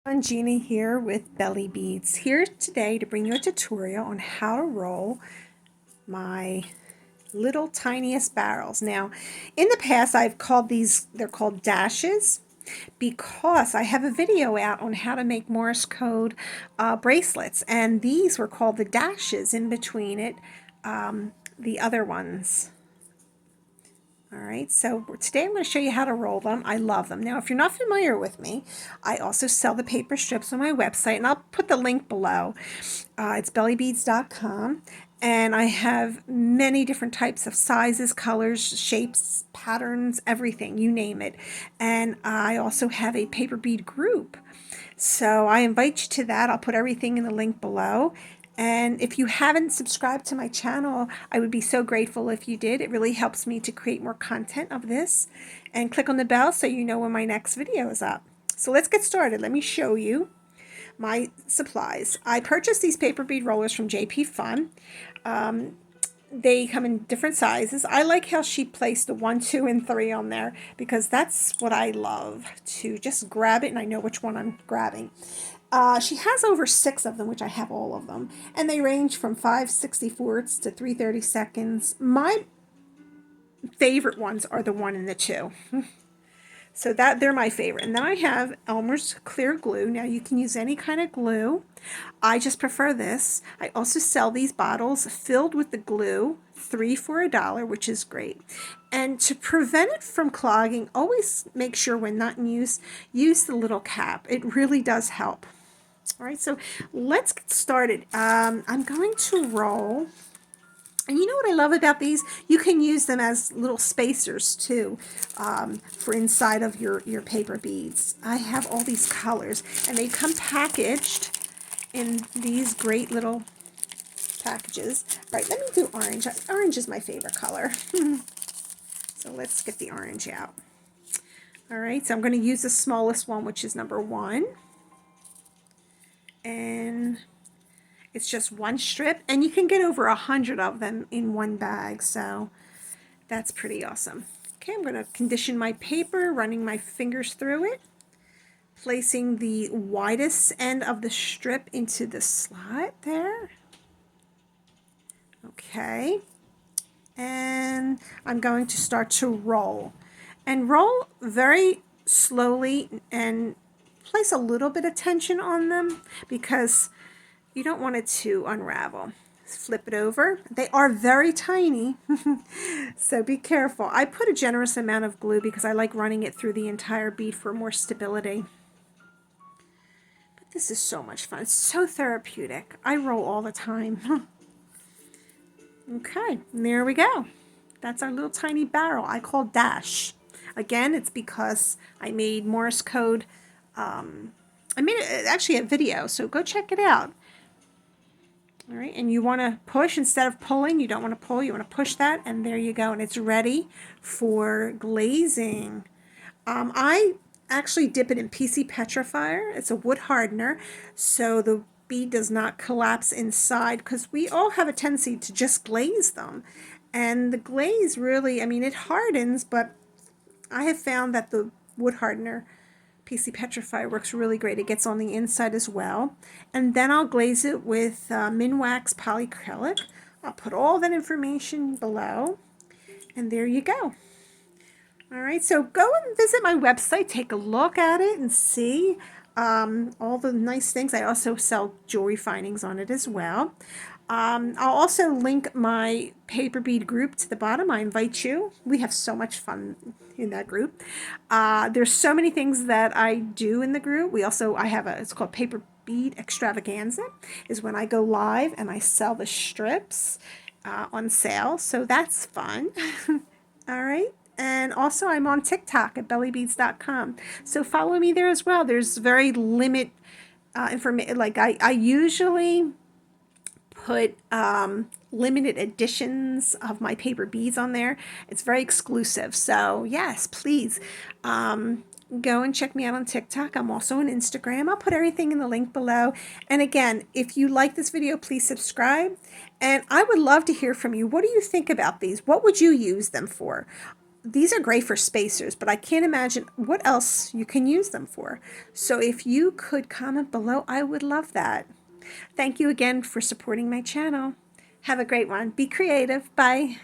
I'm Gina here with Belly Beads, here today to bring you a tutorial on how to roll my little tiniest barrels. Now, in the past I've called these, they're called dashes, because I have a video out on how to make Morse code bracelets, and these were called the dashes in between it, the other ones. All right, so today I'm going to show you how to roll them. I love them. Now, if you're not familiar with me, I also sell the paper strips on my website, and I'll put the link below. It's Paperbeads-Tiny, and I have many different types of sizes, colors, shapes, patterns, everything, you name it. And I also have a paper bead group. So I invite you to that. I'll put everything in the link below. And if you haven't subscribed to my channel, I would be so grateful if you did. It really helps me to create more content of this. And click on the bell so you know when my next video is up. So let's get started. Let me show you my supplies. I purchased these paper bead rollers from JP Fun. They come in different sizes. I like how she placed the 1, 2, and 3 on there because that's what I love, to just grab it and I know which one I'm grabbing. She has over 6 of them, which I have all of them, and they range from 5/64 to 3/32. My favorite ones are the 1 and the 2. So that they're my favorite. And then I have Elmer's clear glue. Now you can use any kind of glue. I just prefer this. I also sell these bottles filled with the glue, 3 for $1, which is great. And to prevent it from clogging, always make sure when not in use, use the little cap. It really does help. All right, so let's get started. I'm going to roll. And you know what I love about these? You can use them as little spacers too, for inside of your paper beads. I have all these colors, and they come packaged in these great little packages. All right, let me do orange. Orange is my favorite color. So let's get the orange out. All right, so I'm going to use the smallest one, which is number 1. And it's just 1 strip, and you can get over 100 of them in one bag, so that's pretty awesome. Okay, I'm going to condition my paper, running my fingers through it, placing the widest end of the strip into the slot there. Okay, and I'm going to start to roll. And roll very slowly and place a little bit of tension on them because you don't want it to unravel. Flip it over. They are very tiny, so be careful. I put a generous amount of glue because I like running it through the entire bead for more stability. But this is so much fun. It's so therapeutic. I roll all the time. Okay, and there we go. That's our little tiny barrel I call Dash. Again, it's because I made Morse code. I made actually a video, so go check it out. All right, and you want to push instead of pulling. You don't want to pull, you want to push that, and there you go, and it's ready for glazing. I actually dip it in PC petrifier. It's a wood hardener, so the bead does not collapse inside, because we all have a tendency to just glaze them. And the glaze really, I mean, it hardens, but I have found that the wood hardener PC Petrify works really great. It gets on the inside as well. And then I'll glaze it with Minwax polyacrylic. I'll put all that information below. And there you go. All right, so go and visit my website. Take a look at it and see all the nice things. I also sell jewelry findings on it as well. I'll also link my paper bead group to the bottom. I invite you. We have so much fun in that group. There's so many things that I do in the group. I have it's called Paper Bead Extravaganza, is when I go live and I sell the strips on sale. So that's fun. All right. And also I'm on TikTok at bellybeads.com. So follow me there as well. There's very limited information. Like I usually put limited editions of my paper beads on there. It's very exclusive. So yes, please go and check me out on TikTok. I'm also on Instagram. I'll put everything in the link below. And again, if you like this video, please subscribe. And I would love to hear from you. What do you think about these? What would you use them for? these are great for spacers, but I can't imagine what else you can use them for. So if you could comment below, I would love that. Thank you again for supporting my channel. Have a great one. Be creative. Bye.